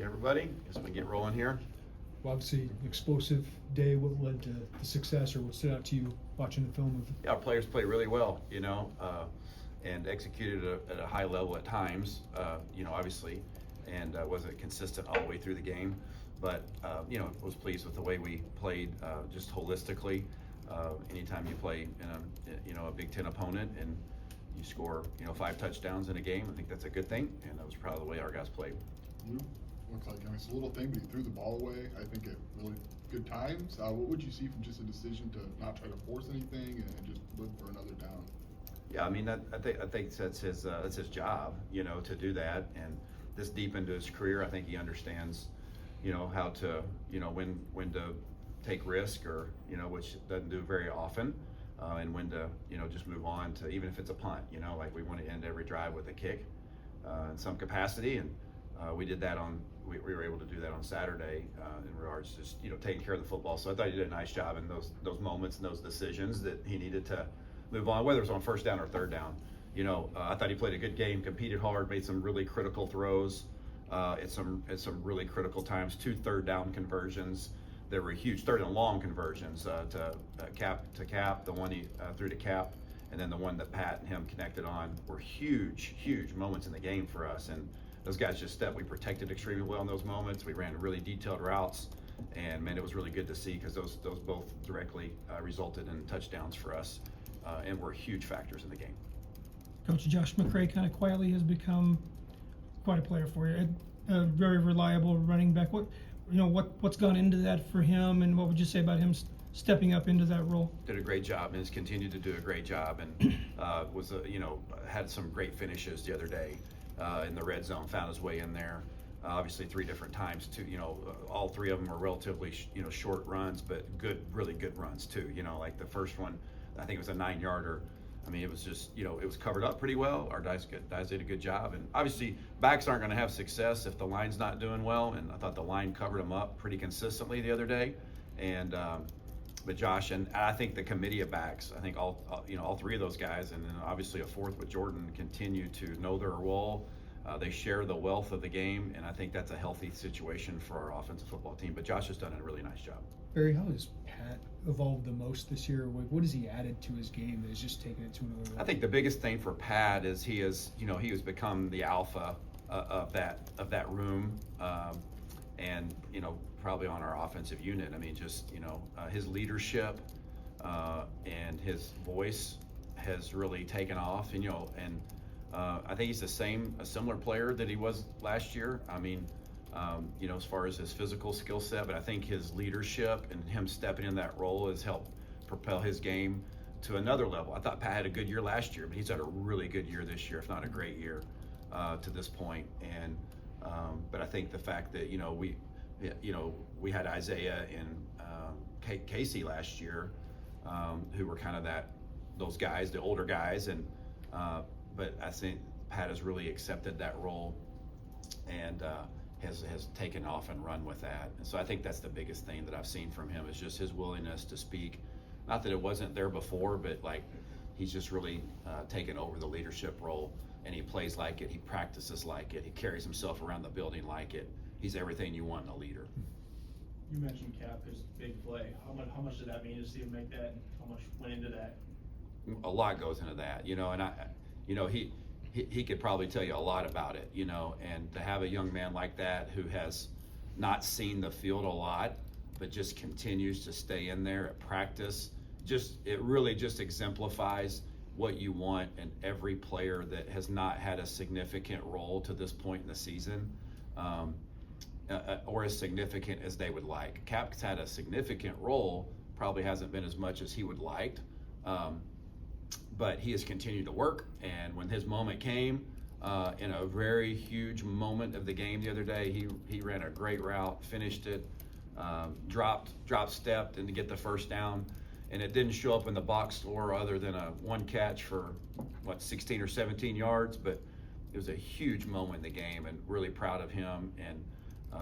you, everybody. Guess we can get rolling here. Well, obviously, explosive day. What led to the success, or what stood out to you watching the film? Yeah, our players played really well, and executed at a high level at times, obviously, and wasn't consistent all the way through the game. But, was pleased with the way we played just holistically. Anytime you play in a Big Ten opponent and you score, 5 touchdowns in a game, I think that's a good thing, and I was proud of the way our guys played. Looks like, it's a little thing, but he threw the ball away, I think, at really good times. What would you see from just a decision to not try to force anything and just look for another down? Yeah, I think that's his job, to do that. And this deep into his career, I think he understands, how to, when to take risk, or which doesn't do very often, and when to, just move on to, even if it's a punt, like we want to end every drive with a kick in some capacity, and we did that we were able to do that on Saturday in regards to just, taking care of the football. So I thought he did a nice job in those moments and those decisions that he needed to move on, whether it was on first down or third down. I thought he played a good game, competed hard, made some really critical throws at some really critical times. 2 third down conversions that were huge, third and long conversions to Cap, the one he threw to Cap, and then the one that Pat and him connected on were huge moments in the game for us. And those guys just stepped. We protected extremely well in those moments. We ran really detailed routes, and man, it was really good to see, because those both directly resulted in touchdowns for us, and were huge factors in the game. Coach Josh McCray kind of quietly has become quite a player for you. A very reliable running back. What's gone into that for him, and what would you say about him stepping up into that role? Did a great job, and has continued to do a great job, and had some great finishes the other day in the red zone. Found his way in there. Obviously 3 different times too. All 3 of them were relatively short runs, but really good runs too. Like the first one, I think it was a 9-yarder. I mean, it was just, it was covered up pretty well. Our guys did a good job. And obviously, backs aren't going to have success if the line's not doing well. And I thought the line covered them up pretty consistently the other day. And but Josh, and I think the committee of backs, I think all 3 of those guys, and then obviously a 4th with Jordan, continue to know their role. They share the wealth of the game, and I think that's a healthy situation for our offensive football team. But Josh has done a really nice job. Barry, how has Pat evolved the most this year? What has he added to his game that has just taken it to another level? I think the biggest thing for Pat is he has become the alpha of that room, and probably on our offensive unit. I mean, just his leadership and his voice has really taken off, and I think he's a similar player that he was last year. I mean, as far as his physical skill set, but I think his leadership and him stepping in that role has helped propel his game to another level. I thought Pat had a good year last year, but he's had a really good year this year, if not a great year to this point. And but I think the fact that we had Isaiah and Casey last year, who were kind of those guys, the older guys, and but I think Pat has really accepted that role and has taken off and run with that. And so I think that's the biggest thing that I've seen from him, is just his willingness to speak. Not that it wasn't there before, but like he's just really taken over the leadership role, and he plays like it, he practices like it, he carries himself around the building like it. He's everything you want in a leader. You mentioned Cap, his big play. How much did that mean to see him make that, and how much went into that? A lot goes into that, and he could probably tell you a lot about it, and to have a young man like that who has not seen the field a lot, but just continues to stay in there at practice, it really just exemplifies what you want in every player that has not had a significant role to this point in the season, or as significant as they would like. Cap's had a significant role, probably hasn't been as much as he would like. But he has continued to work, and when his moment came, in a very huge moment of the game the other day, he ran a great route, finished it, stepped, and to get the first down, and it didn't show up in the box score other than a 1 catch for 16 or 17 yards, but it was a huge moment in the game, and really proud of him. And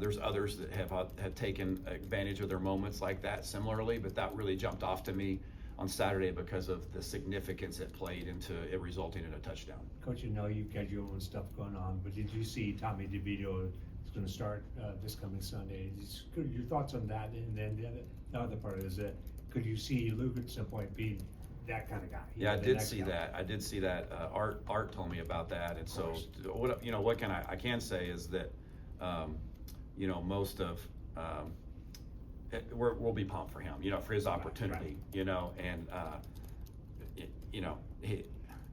there's others that have taken advantage of their moments like that similarly, but that really jumped off to me on Saturday because of the significance it played into it resulting in a touchdown. Coach, you've got your own stuff going on, but did you see Tommy DeVito going to start this coming Sunday. Your thoughts on that, and then the other part is that could you see Luke at some point being that kind of guy? Yeah, I The did next see guy? that. I did see that. Art told me about that, and so course. what can I can say is that most of we'll be pumped for him, for his opportunity, and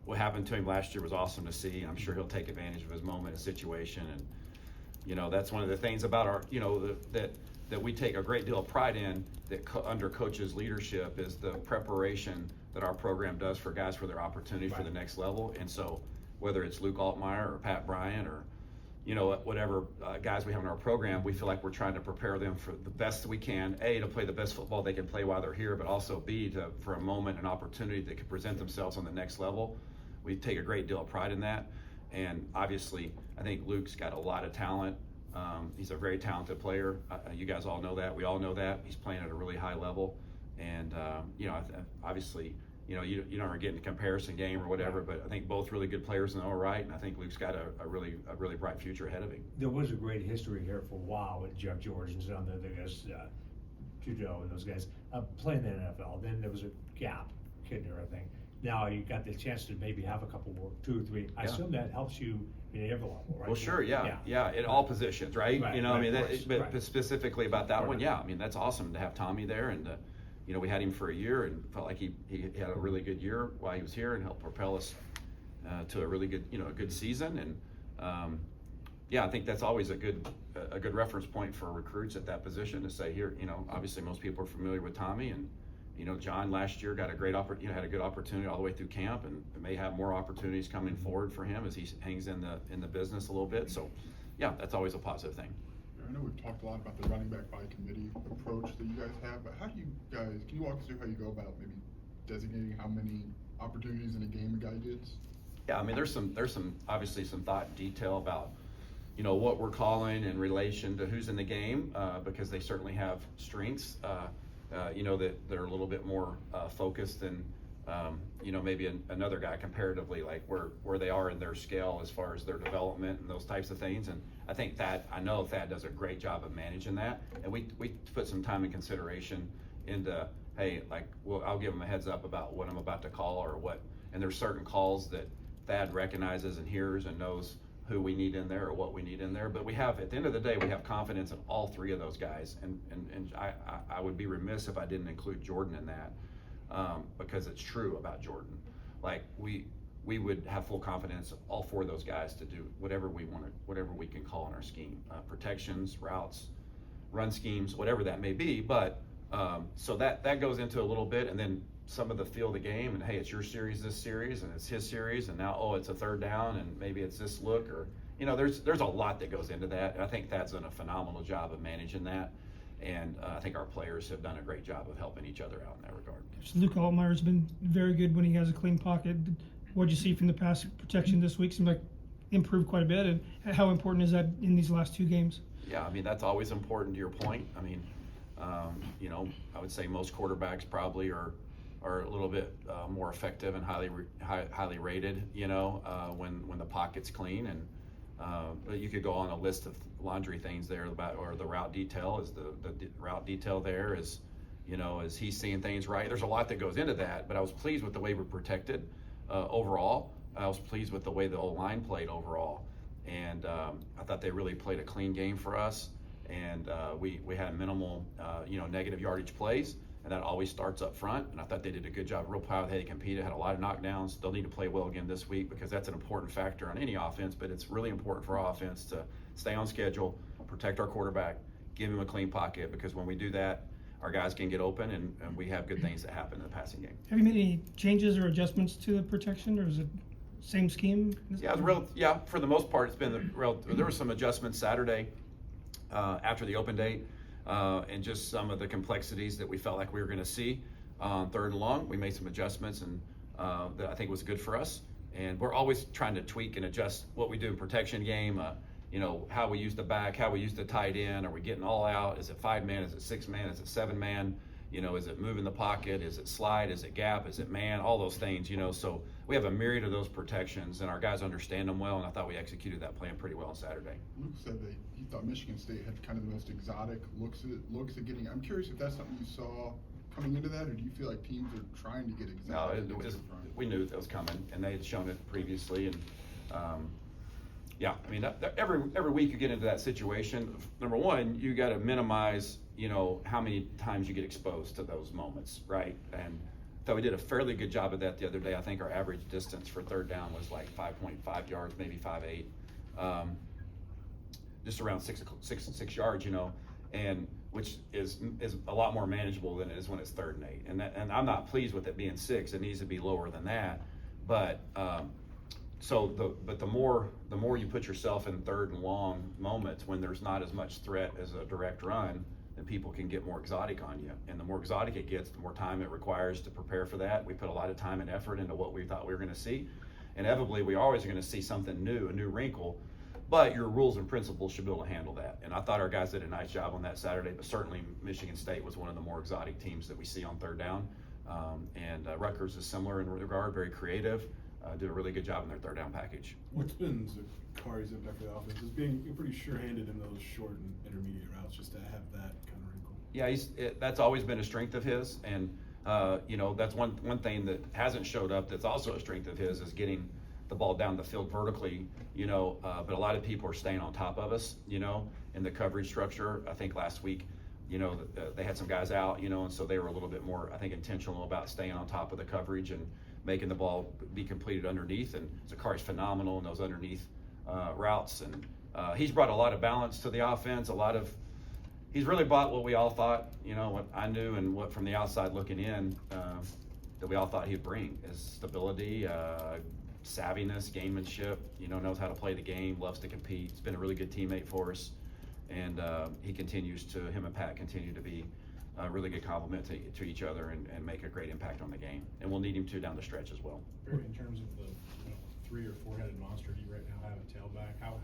what happened to him last year was awesome to see. I'm sure he'll take advantage of his moment and situation, and that's one of the things about our that we take a great deal of pride in that under coach's leadership is the preparation that our program does for guys for their opportunity for the next level. And so whether it's Luke Altmaier or Pat Bryant or whatever guys we have in our program, we feel like we're trying to prepare them for the best we can, A, to play the best football they can play while they're here, but also B, for a moment, an opportunity that could present themselves on the next level. We take a great deal of pride in that. And obviously, I think Luke's got a lot of talent. He's a very talented player. You guys all know that. We all know that. He's playing at a really high level. And, obviously, you don't get in a comparison game or whatever, but I think both really good players in their own right. And I think Luke's got a really bright future ahead of him. There was a great history here for a while with Jeff George and some of the guys, Trudeau and those guys playing in the NFL. Then there was a gap, Kidner, I think. Now you got the chance to maybe have a couple more, 2 or 3. I assume that helps you in every level, right? Well, sure, yeah, in all positions, right? Right, But specifically about that one, Right. yeah. I mean, that's awesome to have Tommy there, and we had him for a year and felt like he had a really good year while he was here and helped propel us to a really good, a good season. And I think that's always a good reference point for recruits at that position to say here, obviously most people are familiar with Tommy, and John last year got a great had a good opportunity all the way through camp, and may have more opportunities coming forward for him as he hangs in the business a little bit. So, yeah, that's always a positive thing. I know we've talked a lot about the running back by committee approach that you guys have, but how do you guys, can you walk us through how you go about maybe designating how many opportunities in a game a guy gets? Yeah, I mean, there's some obviously some thought and detail about what we're calling in relation to who's in the game, because they certainly have strengths that are a little bit more focused than maybe another guy comparatively, like where they are in their scale as far as their development and those types of things. And I think I know Thad does a great job of managing that, and we put some time and consideration into, hey, I'll give him a heads up about what I'm about to call or what, and there's certain calls that Thad recognizes and hears and knows who we need in there or what we need in there. But we have, at the end of the day, we have confidence in all 3 of those guys, and I would be remiss if I didn't include Jordan in that, because it's true about Jordan. Like we would have full confidence in all 4 of those guys to do whatever we want, whatever we can call in our scheme, protections, routes, run schemes, whatever that may be. But so that goes into a little bit, and then some of the feel of the game, and hey, it's your series this series, and it's his series, and now it's a 3rd down, and maybe it's this look, or there's a lot that goes into that. And I think Thad's done a phenomenal job of managing that, and I think our players have done a great job of helping each other out in that regard. Luke Altmaier's been very good when he has a clean pocket. What'd you see from the pass protection this week? Seemed like improved quite a bit. And how important is that in these last 2 games? Yeah, I mean, that's always important to your point. I mean, I would say most quarterbacks probably are a little bit more effective and highly rated, when the pocket's clean. And but you could go on a list of laundry things there about, or the route detail is the route detail there is, is he seeing things right? There's a lot that goes into that, but I was pleased with the way we protected overall. I was pleased with the way the O-line played overall, and I thought they really played a clean game for us. And we had minimal, negative yardage plays, and that always starts up front. And I thought they did a good job. Real proud of how they competed, had a lot of knockdowns. They'll need to play well again this week, because that's an important factor on any offense, but it's really important for our offense to stay on schedule, protect our quarterback, give him a clean pocket, because when we do that, our guys can get open, and we have good things that happen in the passing game. Have you made any changes or adjustments to the protection, or is it same scheme? Yeah, for the most part, it's been there were some adjustments Saturday after the open date, and just some of the complexities that we felt like we were going to see on 3rd and long. We made some adjustments, and that I think was good for us. And we're always trying to tweak and adjust what we do in protection game. How we use the back, how we use the tight end. Are we getting all out? Is it 5-man? Is it 6-man? Is it 7-man? You know, is it move in the pocket? Is it slide? Is it gap? Is it man? All those things, you know. So we have a myriad of those protections, and our guys understand them well, and I thought we executed that plan pretty well on Saturday. Luke said that he thought Michigan State had kind of the most exotic looks at getting. I'm curious if that's something you saw coming into that, or do you feel like teams are trying to get No, exotic? we knew that was coming, and they had shown it previously, and yeah, I mean, every week you get into that situation. Number one, you got to minimize, you know, how many times you get exposed to those moments, right? And so we did a fairly good job of that the other day. I think our average distance for third down was like 5.5 yards, maybe 5.8, just around six yards, you know, and which is a lot more manageable than it is when it's 3rd and 8. And I'm not pleased with it being 6. It needs to be lower than that, but. The more you put yourself in 3rd and long moments when there's not as much threat as a direct run, then people can get more exotic on you. And the more exotic it gets, the more time it requires to prepare for that. We put a lot of time and effort into what we thought we were going to see. Inevitably, we always are going to see something new, a new wrinkle. But your rules and principles should be able to handle that. And I thought our guys did a nice job on that Saturday. But certainly, Michigan State was one of the more exotic teams that we see on 3rd down. Rutgers is similar in regard, very creative. Did a really good job in their 3rd down package. What's been Zakari's impact for the offense is being pretty sure-handed in those short and intermediate routes, just to have that kind of wrinkle. Yeah, that's always been a strength of his, and you know, that's one thing that hasn't showed up that's also a strength of his is getting the ball down the field vertically, you know, but a lot of people are staying on top of us, you know, in the coverage structure. I think last week, you know, they had some guys out, you know, and so they were a little bit more, I think, intentional about staying on top of the coverage and making the ball be completed underneath. And Zakari's phenomenal in those underneath routes, and he's brought a lot of balance to the offense. He's really brought what we all thought, you know, what I knew and what from the outside looking in that we all thought he'd bring is stability, savviness, gamemanship. You know, knows how to play the game, loves to compete. He's been a really good teammate for us, and him and Pat continue to be a really good compliment to each other and make a great impact on the game. And we'll need him to down the stretch as well. Barry, in terms of the 3 or 4-headed monster you right now have a tailback, how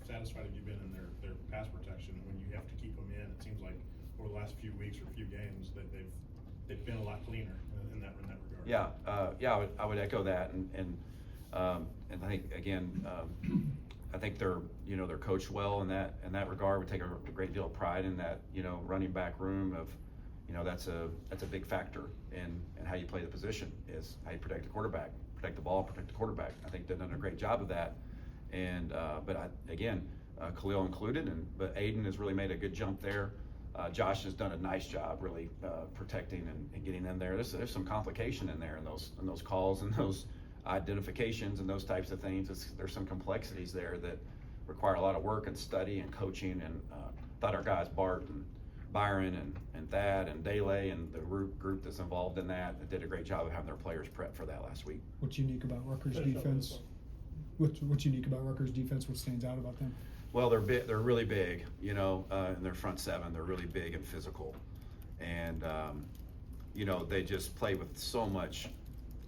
satisfied have you been in their pass protection when you have to keep them in? It seems like over the last few weeks or few games that they've been a lot cleaner in that regard. Yeah, I would echo that, and I think again, I think they're coached well in that regard. We take a great deal of pride in that, you know, running back room of, you know, that's a big factor in how you play the position, is how you protect the quarterback, protect the ball, protect the quarterback. I think they've done a great job of that, and Khalil included, but Aiden has really made a good jump there. Josh has done a nice job really protecting and getting in there. There's some complication in there in those calls and those identifications and those types of things. There's some complexities there that require a lot of work and study and coaching, and thought our guys Bart and Byron and Thad and Dele and the group that's involved in that did a great job of having their players prep for that last week. What's unique about Rutgers defense? What's unique about Rutgers defense? What stands out about them? Well, they're really big, you know, in their front seven. They're really big and physical, and you know, they just play with so much.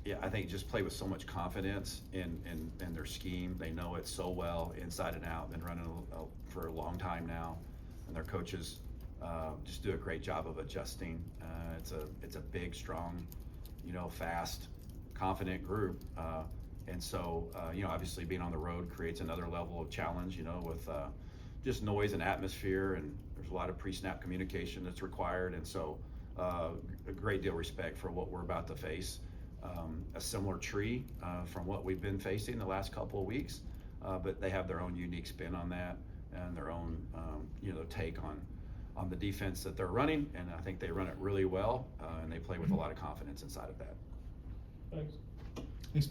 Yeah, I think just play with so much confidence in their scheme. They know it so well, inside and out. Been running for a long time now, and their coaches just do a great job of adjusting. It's a big, strong, you know, fast, confident group. And so, you know, obviously being on the road creates another level of challenge, you know, with just noise and atmosphere, and there's a lot of pre-snap communication that's required. And so a great deal of respect for what we're about to face. A similar tree from what we've been facing the last couple of weeks, but they have their own unique spin on that and their own, you know, take on the defense that they're running. And I think they run it really well, and they play with a lot of confidence inside of that. Thanks. Thanks.